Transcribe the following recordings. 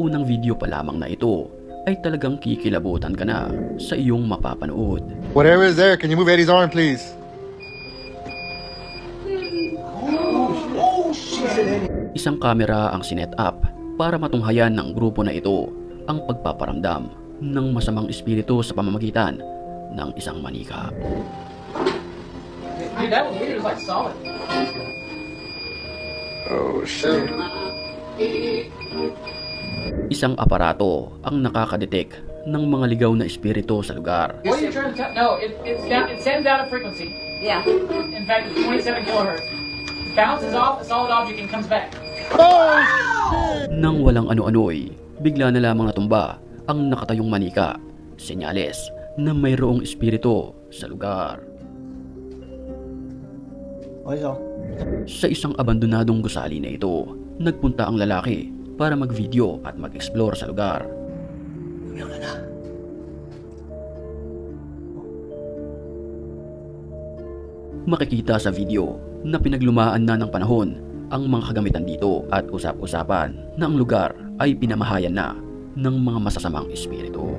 unang video pa lamang na ito ay talagang kikilabutan ka na sa iyong mapapanood. Whatever is there, can you move Eddie's arm, please? Isang kamera ang sinet up para matunghayan ng grupo na ito ang pagpaparamdam ng masamang espiritu sa pamamagitan ng isang manika. Dude, that was weird. It was like solid. Oh, shit. Isang aparato ang nakakadetect ng mga ligaw na espiritu sa lugar. What are you trying to tell? No, it sends out a frequency. Yeah. In fact, it's 27 kilohertz. It bounces off a solid object and comes back. Nang walang ano-ano'y, bigla na lamang natumba ang nakatayong manika, senyales na mayroong espiritu sa lugar. Sa isang abandonadong gusali na ito, nagpunta ang lalaki para mag-video at mag-explore sa lugar. Makikita sa video na pinaglumaan na ng panahon ang mga kagamitan dito at usap-usapan na ang lugar ay pinamahayan na ng mga masasamang espiritu.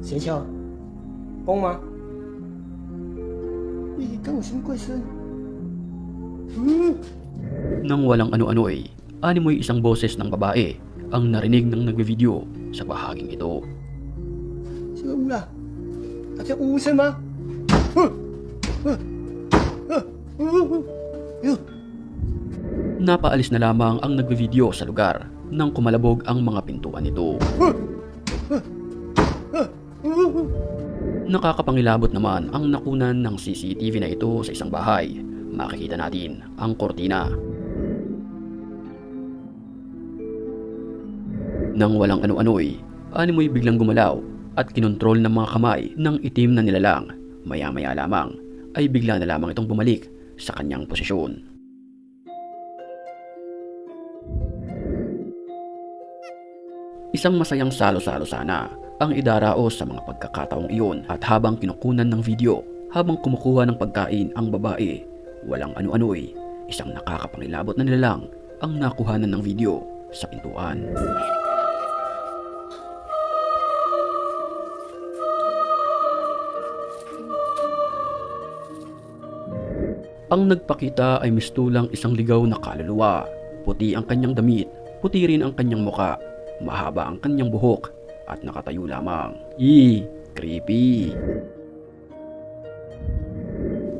邪教，崩吗？你跟我什么怪声？ Nang walang ano-ano'y, animoy isang boses ng babae ang narinig ng nagbe-video sa bahaging ito. 这个屋了，啊，这屋声吗？Napaalis na lamang ang nagbe-video sa lugar nang kumalabog ang mga pintuan nito. Nakakapangilabot naman ang nakunan ng CCTV na ito sa isang bahay. Makikita natin ang kortina. Nang walang ano-ano'y, animoy biglang gumalaw at kinontrol ng mga kamay ng itim na nilalang. Maya-maya lamang ay bigla na lamang itong bumalik sa kanyang posisyon. Isang masayang salo-salo sana ang idaraos sa mga pagkakataong iyon at habang kinukunan ng video, habang kumukuha ng pagkain ang babae, walang ano-ano'y, isang nakakapangilabot na nilalang ang nakuhanan ng video sa pintuan. Ang nagpakita ay mistulang isang ligaw na kaluluwa. Puti ang kanyang damit, puti rin ang kanyang muka, mahaba ang kanyang buhok at nakatayo lamang. Creepy!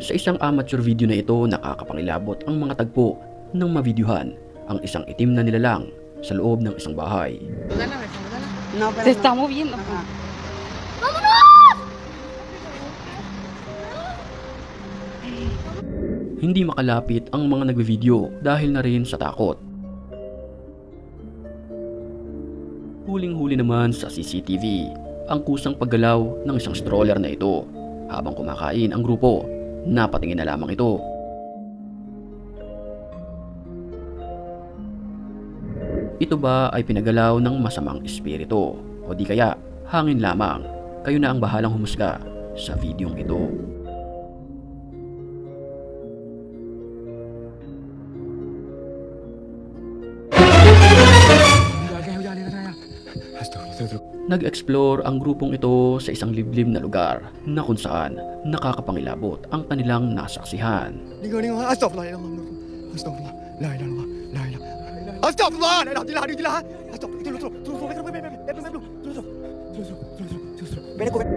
Sa isang amateur video na ito, nakakapangilabot ang mga tagpo ng mavideohan ang isang itim na nilalang sa loob ng isang bahay. No, pero Se está moviendo. Hindi makalapit ang mga nagbe-video dahil na rin sa takot. Huling-huli naman sa CCTV ang kusang paggalaw ng isang stroller na ito. Habang kumakain ang grupo, napatingin na lamang ito. Ito ba ay pinagalaw ng masamang espiritu o di kaya hangin lamang? Kayo na ang bahalang humusga sa videong ito. Nag-explore ang grupong ito sa isang liblib na lugar na kung saan nakakapangilabot ang kanilang nasaksihan.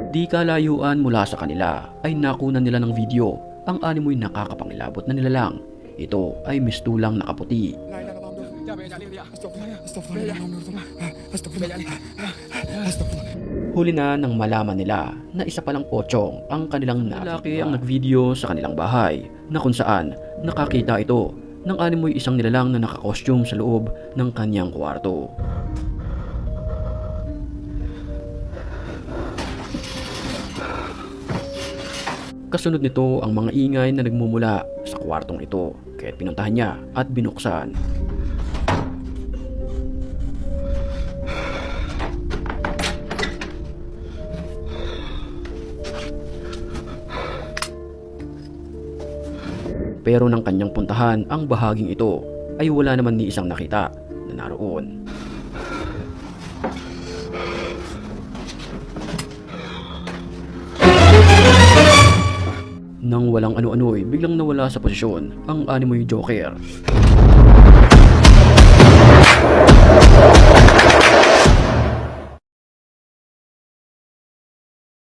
Di kalayuan mula sa kanila ay nakunan nila ng video ang animoy nakakapangilabot na nilalang. Ito ay mistulang nakaputi. Huli na nang malaman nila na isa palang pochong ang kanilang lalaki ang nagvideo sa kanilang bahay na kung saan nakakita ito ng animoy isang nilalang na nakakostyum sa loob ng kanyang kwarto. Kasunod nito ang mga ingay na nagmumula sa kwartong ito, kaya't pinuntahan niya at binuksan. Pero nang kanyang puntahan ang bahaging ito ay wala naman ni isang nakita na naroon. Nang walang ano-ano'y biglang nawala sa posisyon ang animoy Joker.